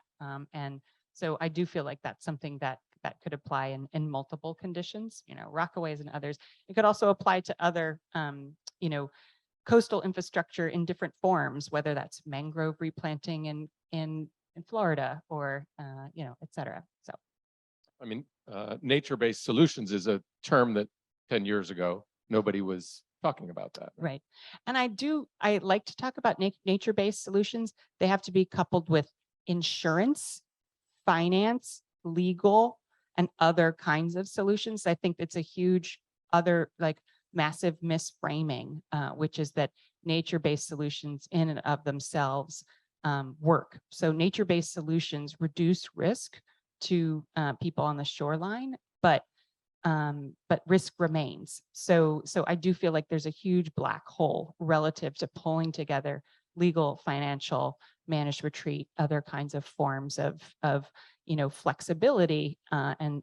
And so I do feel like that's something that could apply in multiple conditions, Rockaways and others. It could also apply to other, coastal infrastructure in different forms, whether that's mangrove replanting in Florida or, et cetera. So. I mean, nature-based solutions is a term that 10 years ago, nobody was talking about that. Right. And I like to talk about nature-based solutions. They have to be coupled with insurance, finance, legal, and other kinds of solutions. I think it's a huge other like massive misframing, which is that nature-based solutions in and of themselves work. So nature-based solutions reduce risk to people on the shoreline, but risk remains. So I do feel like there's a huge black hole relative to pulling together legal, financial, managed retreat, other kinds of forms of flexibility and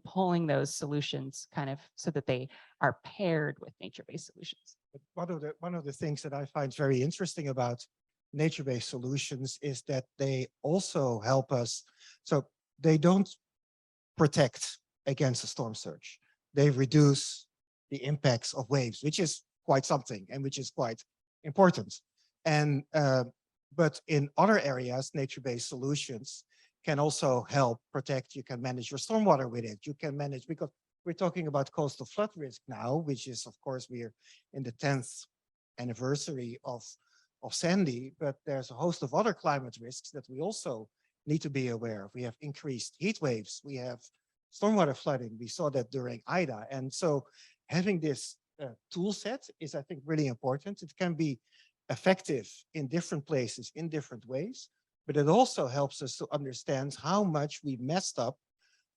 pulling those solutions kind of so that they are paired with nature-based solutions. But one of the things that I find very interesting about nature-based solutions is that they also help us. So they don't protect against a storm surge. They reduce the impacts of waves, which is quite something and which is quite important. And but in other areas, nature-based solutions can also help protect. You can manage your stormwater with it. You can manage, because we're talking about coastal flood risk now, which is, of course, we're in the 10th anniversary of Sandy, but there's a host of other climate risks that we also need to be aware of. We have increased heat waves. We have stormwater flooding. We saw that during Ida. And so having this tool set is, I think, really important. It can be effective in different places in different ways, but it also helps us to understand how much we messed up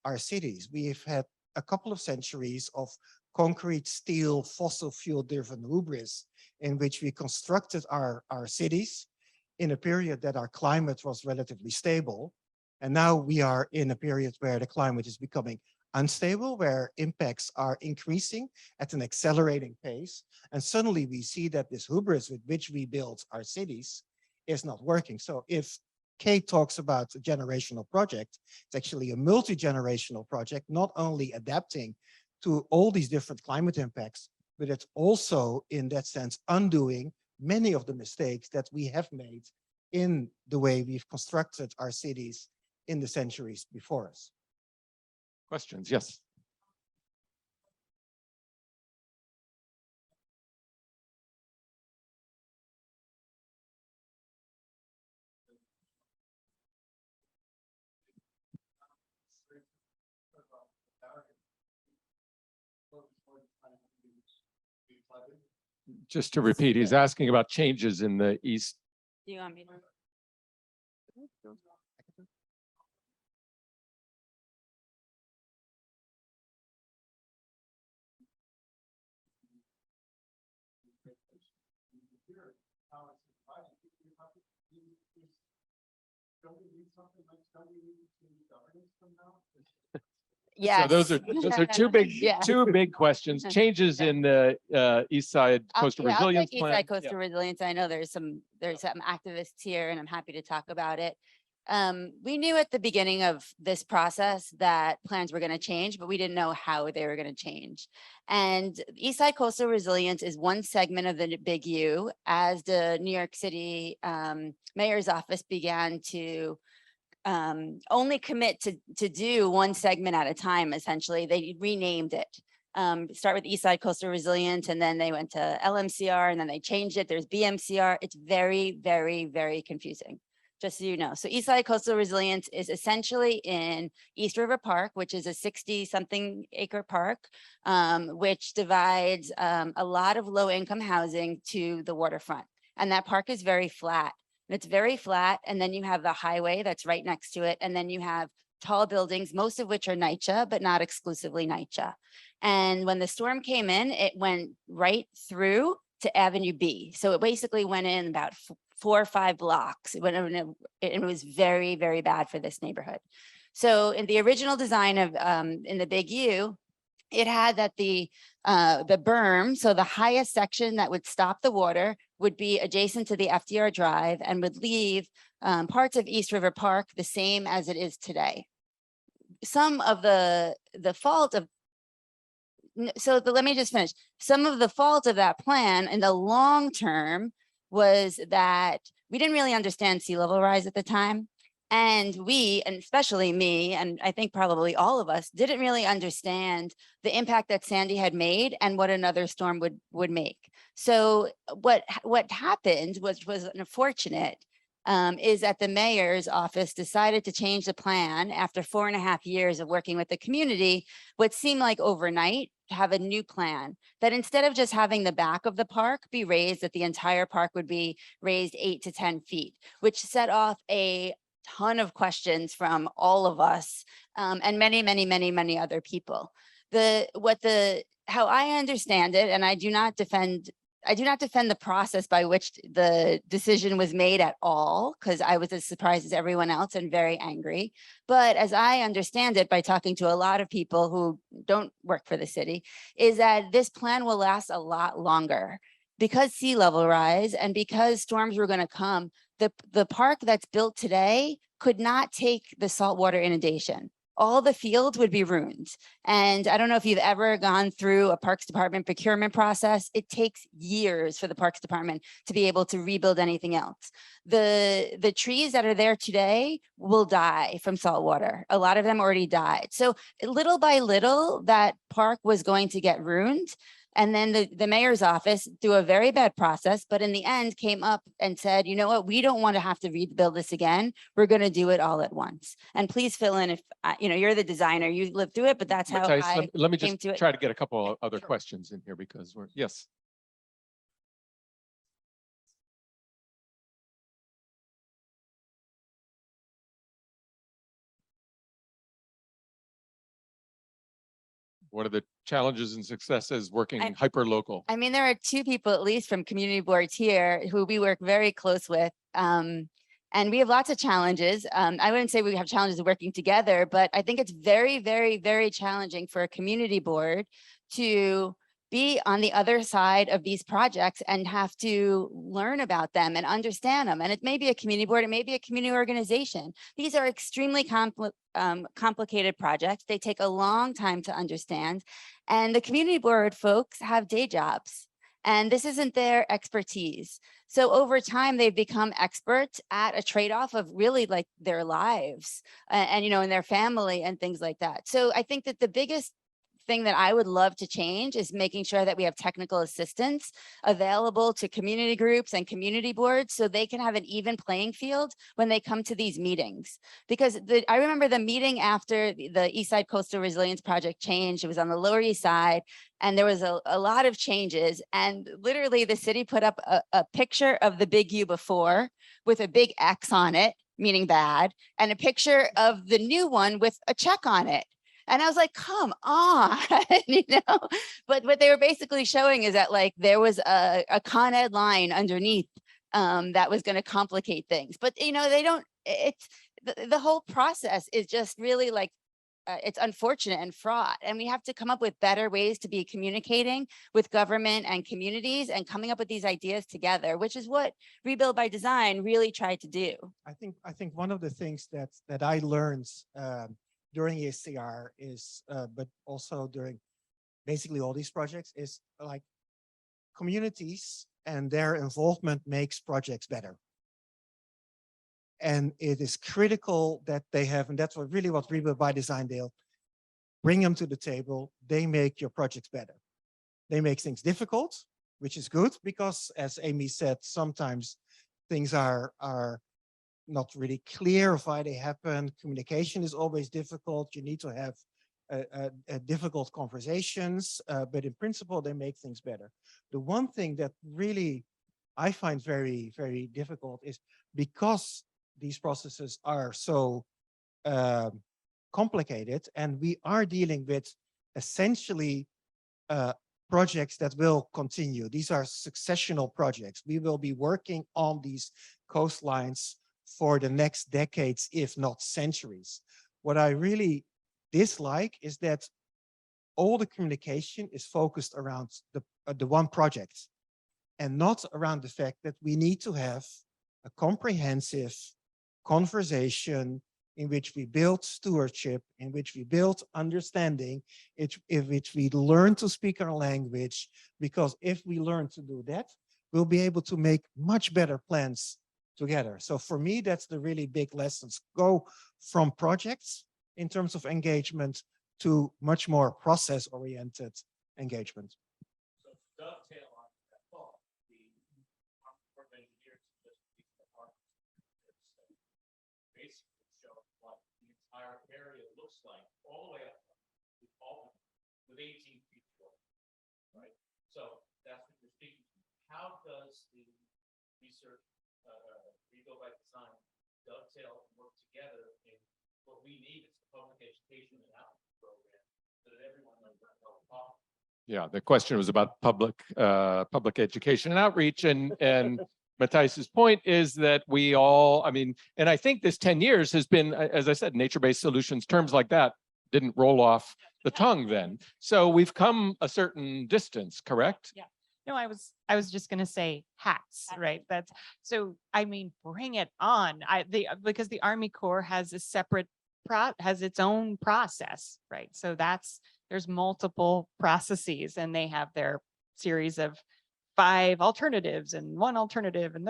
our cities. We've had a couple of centuries of concrete, steel, fossil fuel driven hubris in which we constructed our cities in a period that our climate was relatively stable. And now we are in a period where the climate is becoming unstable, where impacts are increasing at an accelerating pace. And suddenly we see that this hubris with which we build our cities is not working. So if Kate talks about a generational project, it's actually a multi-generational project, not only adapting to all these different climate impacts, but it's also in that sense undoing many of the mistakes that we have made in the way we've constructed our cities in the centuries before us. Questions? Yes. Just to repeat, he's asking about changes in the east. Do you want me to? So those are two big questions. Changes Yeah. in the East Side Coastal Yeah, I'll Resilience take Plan. Eastside Coastal Resilience. I know there's some activists here and I'm happy to talk about it. We knew at the beginning of this process that plans were going to change, but we didn't know how they were going to change. And Eastside Coastal Resilience is one segment of the Big U. As the New York City mayor's office began to only commit to do one segment at a time, essentially, they renamed it. Start with Eastside Coastal Resilience, and then they went to LMCR, and then they changed it. There's BMCR. It's very, very, very confusing, just so you know. So Eastside Coastal Resilience is essentially in East River Park, which is a 60-something acre park, which divides a lot of low-income housing to the waterfront. And that park is very flat. It's very flat, and then you have the highway that's right next to it, and then you have tall buildings, most of which are NYCHA, but not exclusively NYCHA. And when the storm came in, it went right through to Avenue B. So it basically went in about 4 or 5 blocks. It was very, very bad for this neighborhood. So in the original design of in the Big U, it had that the berm, so the highest section that would stop the water, would be adjacent to the FDR Drive and would leave parts of East River Park the same as it is today. Some of the fault of, let me just finish. Some of the fault of that plan in the long term was that we didn't really understand sea level rise at the time. And we, and especially me, and I think probably all of us, didn't really understand the impact that Sandy had made and what another storm would make. So what happened, which was unfortunate, is that the mayor's office decided to change the plan after 4.5 years of working with the community, what seemed like overnight, to have a new plan that instead of just having the back of the park be raised, that the entire park would be raised 8 to 10 feet, which set off a ton of questions from all of us, and many other people. How I understand it, and I do not defend the process by which the decision was made at all, because I was as surprised as everyone else and very angry. But as I understand it, by talking to a lot of people who don't work for the city, is that this plan will last a lot longer. Because sea level rise and because storms were going to come, the park that's built today could not take the saltwater inundation. All the fields would be ruined. And I don't know if you've ever gone through a Parks Department procurement process. It takes years for the Parks Department to be able to rebuild anything else. The trees that are there today will die from saltwater. A lot of them already died. So little by little, that park was going to get ruined. And then the mayor's office, through a very bad process, but in the end came up and said, you know what, we don't want to have to rebuild this again. We're going to do it all at once. And please fill in if, you're the designer, you lived through it, but that's how Matthijs, let me came just to it. try to get a couple of other questions in here because we're, yes. What are the challenges and successes working hyper local? I mean, there are two people, at least from community boards here, who we work very close with. And we have lots of challenges. I wouldn't say we have challenges working together, but I think it's very challenging for a community board to be on the other side of these projects and have to learn about them and understand them. And it may be a community board, it may be a community organization. These are extremely complicated projects. They take a long time to understand. And the community board folks have day jobs, and this isn't their expertise. So over time, they've become experts at a trade-off of really like their lives and and their family and things like that. So I think that the biggest thing that I would love to change is making sure that we have technical assistance available to community groups and community boards so they can have an even playing field when they come to these meetings. Because I remember the meeting after the East Side Coastal Resilience Project changed. It was on the Lower East Side, and there was a lot of changes. And literally the city put up a picture of the big U before with a big X on it, meaning bad, and a picture of the new one with a check on it. And I was like, come on, but what they were basically showing is that like there was a Con Ed line underneath that was going to complicate things. But, they don't, it's the whole process is just really like, it's unfortunate and fraught. And we have to come up with better ways to be communicating with government and communities and coming up with these ideas together, which is what Rebuild by Design really tried to do. I think one of the things that I learned during ESCR is, but also during basically all these projects, is like communities and their involvement makes projects better. And it is critical that they have, and that's what Rebuild by Design deal, bring them to the table. They make your projects better. They make things difficult, which is good because, as Amy said, sometimes things are not really clear of why they happen. Communication is always difficult. You need to have difficult conversations, but in principle, they make things better. The one thing that really I find very difficult is because these processes are so complicated, and we are dealing with essentially projects that will continue. These are successional projects. We will be working on these coastlines for the next decades, if not centuries. What I really dislike is that all the communication is focused around the one project and not around the fact that we need to have a comprehensive conversation in which we build stewardship, in which we build understanding, in which we learn to speak our language, because if we learn to do that, we'll be able to make much better plans together. So for me, that's the really big lessons. Go from projects in terms of engagement to much more process-oriented engagement. So to dovetail on that thought, the Army Corps of Engineers just released a study basically showing what the entire area looks like all the way up with 18 feet short, right? So that's what you're speaking to. How does the research, rebuild by design, dovetail and work together in what we need is the public education and outreach program so that everyone knows what we're talking about? Yeah, the question was about public education and outreach, and Matthijs's point is that we all, I mean, and I think this 10 years has been, as I said, nature-based solutions, terms like that didn't roll off the tongue then. So we've come a certain distance, correct? Yeah. No, I was just going to say hats, right? That's so, I mean, bring it on. Because the Army Corps has a separate has its own process, right? So there's multiple processes, and they have their series of 5 alternatives and 1 alternative and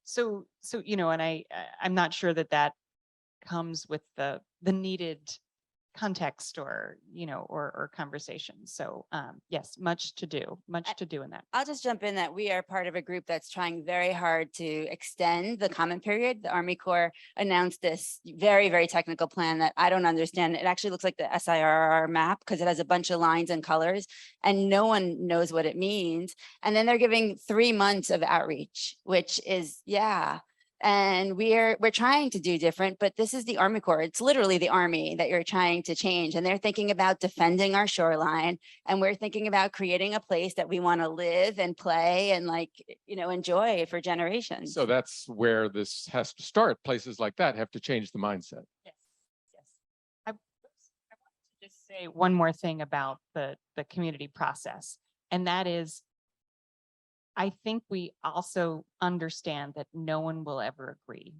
so you know, and I'm not sure that comes with the needed context or, you know, or conversation. So yes, much to do in that. I'll just jump in that we are part of a group that's trying very hard to extend the comment period. The Army Corps announced this very, very technical plan that I don't understand. It actually looks like the SIRR map because it has a bunch of lines and colors and no one knows what it means. And then they're giving 3 months of outreach, which is, yeah. And we're trying to do different, but this is the Army Corps. It's literally the Army that you're trying to change. And they're thinking about defending our shoreline. And we're thinking about creating a place that we want to live and play and, like, you know, enjoy for generations. So that's where this has to start. Places like that have to change the mindset. Yes, yes. I wanted to just say one more thing about the community process, and that is, I think we also understand that no one will ever agree,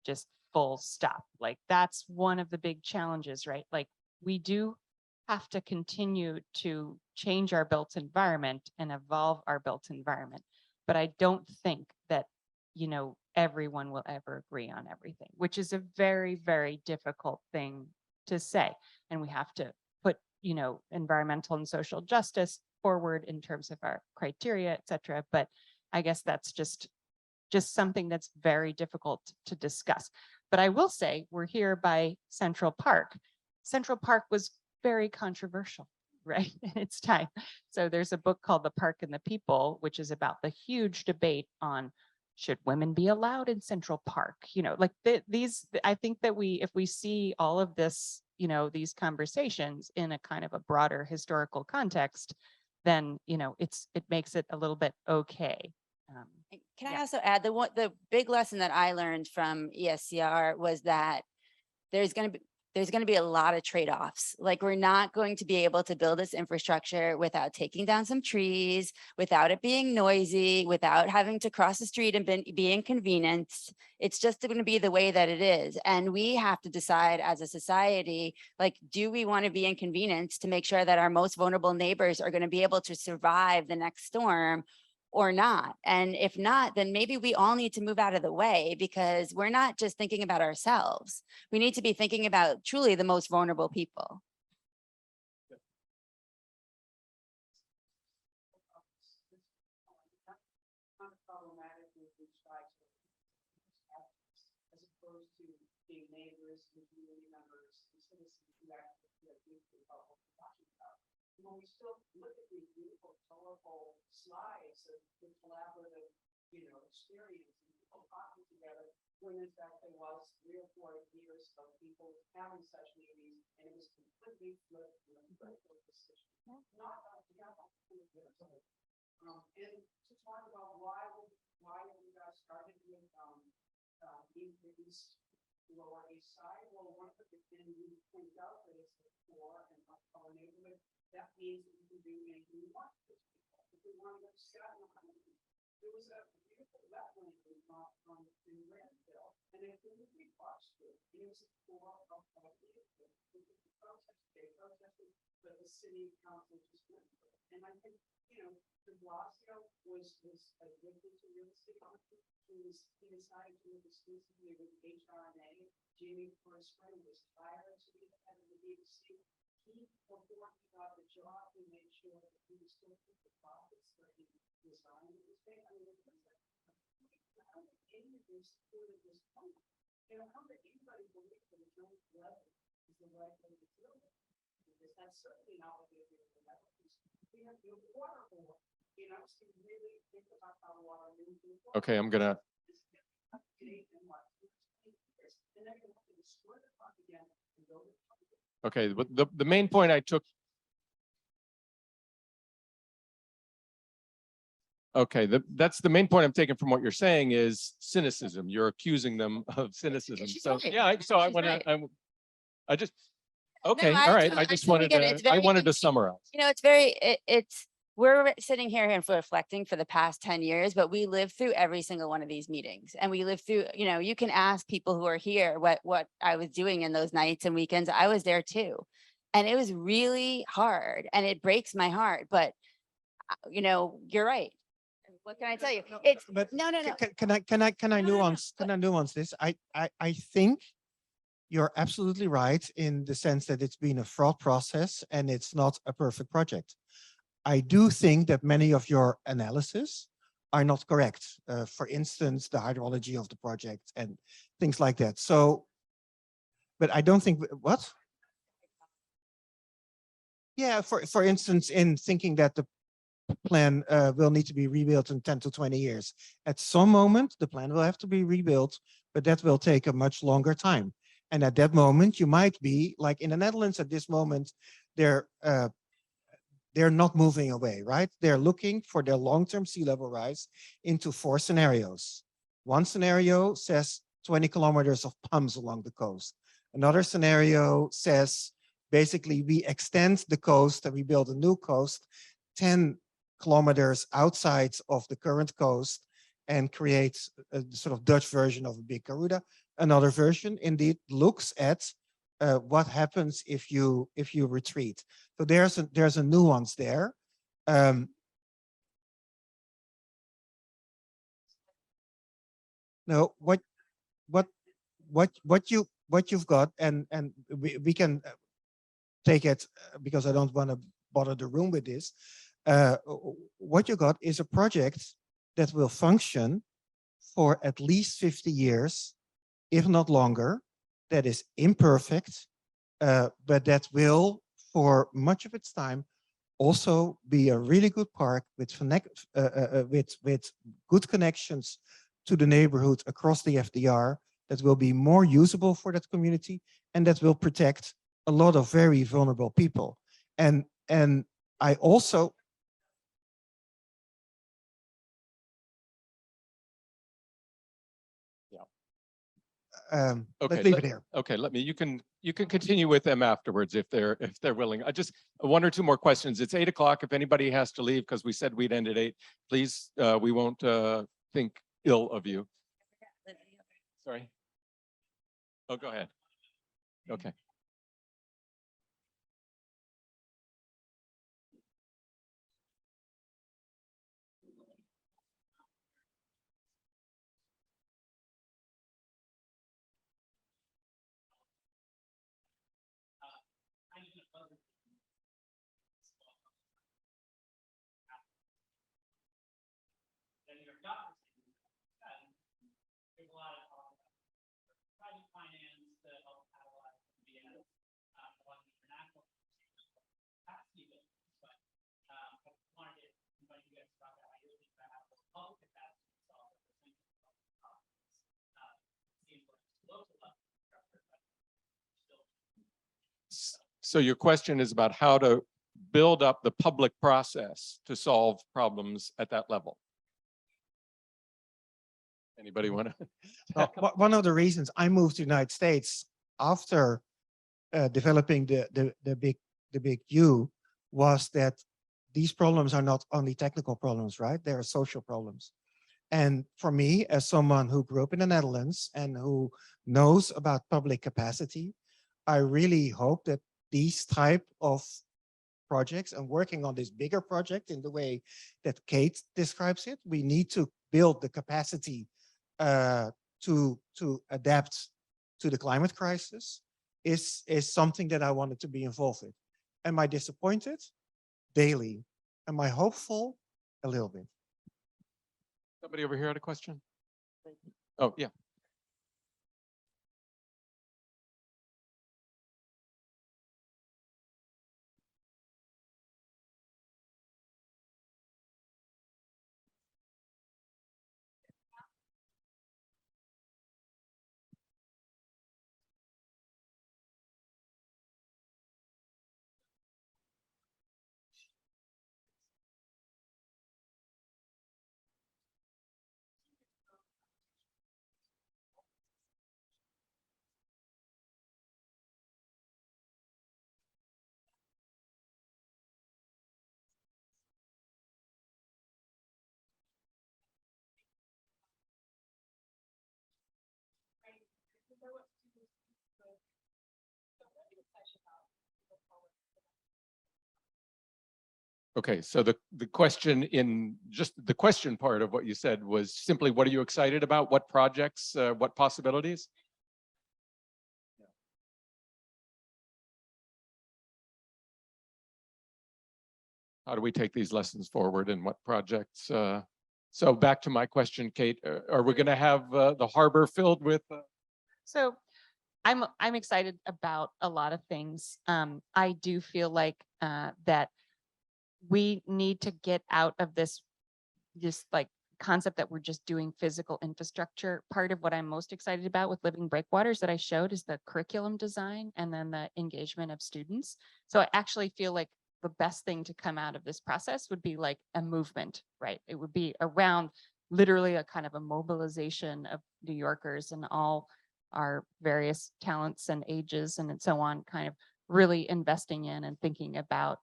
just full stop. Like that's one of the big challenges, right? Like we do have to continue to change our built environment and evolve our built environment. But I don't think that, you know, everyone will ever agree on everything, which is a very, very difficult thing to say. And we have to put, you know, environmental and social justice forward in terms of our criteria, et cetera. But I guess that's just something that's very difficult to discuss. But I will say we're here by Central Park. Central Park was very controversial, right, in its time. So there's a book called The Park and the People, which is about the huge debate on should women be allowed in Central Park? You know, like these, I think that if we see all of this, you know, these conversations in a kind of a broader historical context, then, you know, it makes it a little bit okay. Can I also add the big lesson that I learned from ESCR was that there's going to be a lot of trade-offs. Like we're not going to be able to build this infrastructure without taking down some trees, without it being noisy, without having to cross the street and be inconvenienced. It's just going to be the way that it is. And we have to decide as a society, like, do we want to be inconvenienced to make sure that our most vulnerable neighbors are going to be able to survive the next storm or not? And if not, then maybe we all need to move out of the way because we're not just thinking about ourselves. We need to be thinking about truly the most vulnerable people. As opposed to being neighbors and community members and citizens who actually feel deeply about what we're talking about. When we still look at these beautiful, colorful slides of the collaborative, you know, experience and people talking together, when in fact there was 3 or 4 years of people having such meetings, and it was completely flipped and a critical decision. Not together. And to talk about why you guys started with increased Lower East Side. Well, one of the things you pointed out that it's the core and our neighborhood. That means that you can do anything you want to people. If we want to go to Staten Island, there was a beautiful wetland in Granville, and it was a big box group. It was a core of the protest. They protested, but the city council just went. And I think, de Blasio was addicted to real estate market. He decided to live exclusively with HRNA. Jamie Forsberg was hired to be the head of the BBC. Before he got the job, he made sure that he was still keep the profits that he resigned in his day. I mean, it was like, how did any of this supported this point? How did anybody believe that a joint level is the right way to do it? Because that's certainly not what they do in the Netherlands. We have the water board, so you really think about how water moves. Okay, I'm gonna. And they're going to have to destroy the park again and build it. Okay, but the main point I took. Okay, that's the main point I'm taking from what you're saying is cynicism. You're accusing them of cynicism. She's So right. yeah, I She's want right. to. I just. Okay, I all right. do- I I just totally wanted get it. to. It's I very wanted to confusing. summarize. It's very, we're sitting here and reflecting for the past 10 years, but we lived through every single one of these meetings. And we lived through, you can ask people who are here what I was doing in those nights and weekends. I was there too. And it was really hard and it breaks my heart, but you're right. What can I tell you? It's, But no. can I No, nuance this? I think you're absolutely right in the sense that it's been a fraught process and it's not a perfect project. I do think that many of your analysis are not correct. For instance, the hydrology of the project and things like that. So, but I don't think what? Yeah, for instance, in thinking that the plan will need to be rebuilt in 10 to 20 years. At some moment, the plan will have to be rebuilt, but that will take a much longer time. And at that moment, you might be like in the Netherlands at this moment, they're not moving away, right? They're looking for their long-term sea level rise into 4 scenarios. One scenario says 20 kilometers of pumps along the coast. Another scenario says basically we extend the coast and we build a new coast 10 kilometers outside of the current coast and create a sort of Dutch version of a big Garuda. Another version indeed looks at what happens if you retreat. So there's a nuance there. No, what you've got, and we can take it because I don't want to bother the room with this. What you got is a project that will function for at least 50 years, if not longer. That is imperfect, but that will, for much of its time, also be a really good park with good connections to the neighborhood across the FDR that will be more usable for that community and that will protect a lot of very vulnerable people. And I also Okay, let's leave it here. Okay, you can continue with them afterwards if they're willing. I just 1 or 2 more questions. It's 8 o'clock. If anybody has to leave because we said we'd end at 8, please. We won't think ill of you. Sorry. Oh, go ahead. Okay. There's a lot of talk about private finance that help catalyze the one international capacity building. But I wanted to invite you guys to talk about how you're thinking about how the public capacity to solve the seems like it's local level structure, but still. So your question is about how to build up the public process to solve problems at that level. Anybody want to? One of the reasons I moved to the United States after developing the big U was that these problems are not only technical problems, right? They are social problems. And for me, as someone who grew up in the Netherlands and who knows about public capacity, I really hope that these type of projects and working on this bigger project in the way that Kate describes it. We need to build the capacity to adapt to the climate crisis is something that I wanted to be involved with. Am I disappointed? Daily. Am I hopeful? A little bit. Somebody over here had a question? Oh, yeah. Okay, so the question in just the question part of what you said was simply, what are you excited about? What projects, what possibilities? How do we take these lessons forward and what projects? So back to my question, Kate, are we going to have the harbor filled with? So I'm excited about a lot of things. I do feel like that we need to get out of this like concept that we're just doing physical infrastructure. Part of what I'm most excited about with Living Breakwaters that I showed is the curriculum design and then the engagement of students. So I actually feel like the best thing to come out of this process would be like a movement, right? It would be around literally a kind of a mobilization of New Yorkers and all our various talents and ages and so on, kind of really investing in and thinking about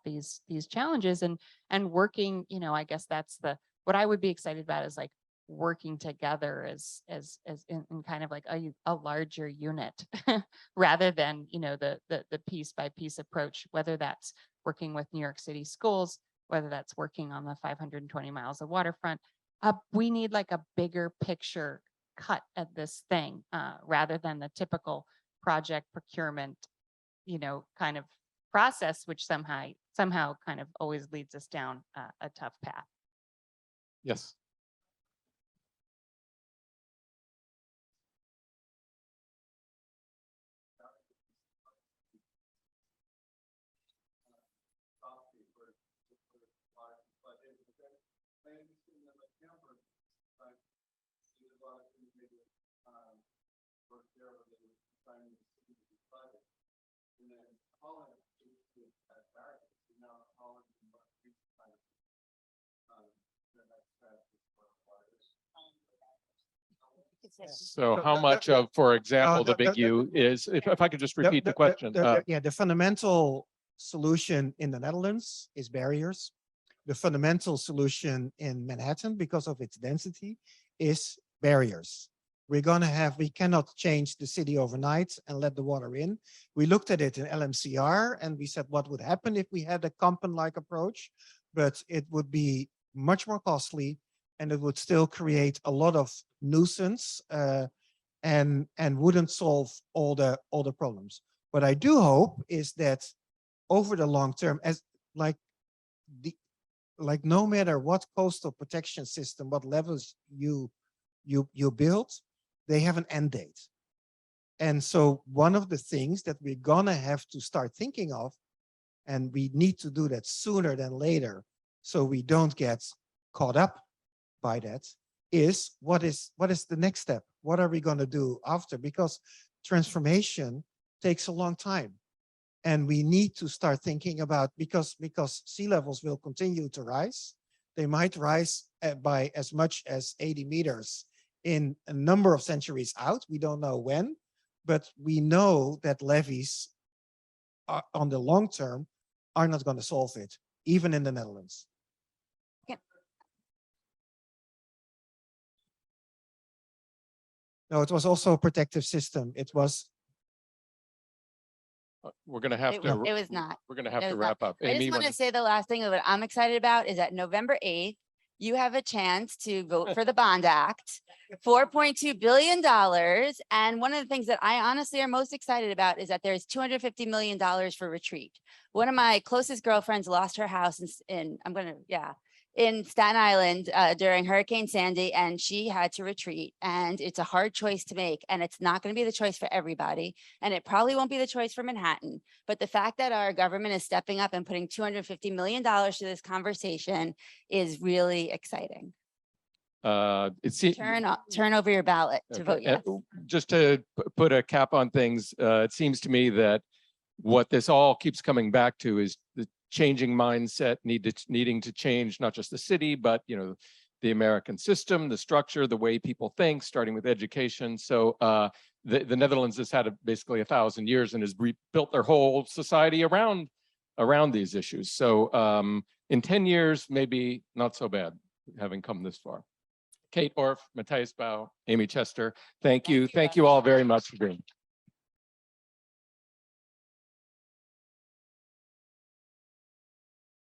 these challenges and working, you know, I guess that's what I would be excited about is like working together as in kind of like a larger unit rather than, you know, the piece by piece approach, whether that's working with New York City schools, whether that's working on the 520 miles of waterfront. We need like a bigger picture cut at this thing rather than the typical project procurement, you know, kind of process, which somehow kind of always leads us down a tough path. Yes. So how much of, for example, the big U is, if I could just repeat the question. Yeah, the fundamental solution in the Netherlands is barriers. The fundamental solution in Manhattan, because of its density, is barriers. We cannot change the city overnight and let the water in. We looked at it in LMCR and we said, what would happen if we had a Kampen-like approach? But it would be much more costly and it would still create a lot of nuisance and wouldn't solve all the problems. What I do hope is that over the long term, as like no matter what coastal protection system, what levels you build, they have an end date. And so one of the things that we're gonna have to start thinking of, and we need to do that sooner than later, so we don't get caught up by that, is what is the next step? What are we gonna do after? Because transformation takes a long time. And we need to start thinking about, because sea levels will continue to rise. They might rise by as much as 80 meters in a number of centuries out. We don't know when, but we know that levees on the long term are not going to solve it, even in the Netherlands. Okay. No, it was also a protective system. It was We're going to have It to. was, it was not. We're going to have It to was not. wrap up. I just Amy, want to wanna- say the last thing of what I'm excited about is that November 8th, you have a chance to vote for the Bond Act, $4.2 billion. And one of the things that I honestly are most excited about is that there's $250 million for retreat. One of my closest girlfriends lost her house in Staten Island during Hurricane Sandy, and she had to retreat. And it's a hard choice to make, and it's not going to be the choice for everybody. And it probably won't be the choice for Manhattan. But the fact that our government is stepping up and putting $250 million to this conversation is really exciting. Turn over your ballot to vote yes. Just to put a cap on things, it seems to me that what this all keeps coming back to is the changing mindset, needing to change not just the city, but the American system, the structure, the way people think, starting with education. So the Netherlands has had basically 1,000 years and has rebuilt their whole society around these issues. So in 10 years, maybe not so bad, having come this far. Kate Orff, Matthias Bau, Amy Chester, thank you. Thank you all very much for being.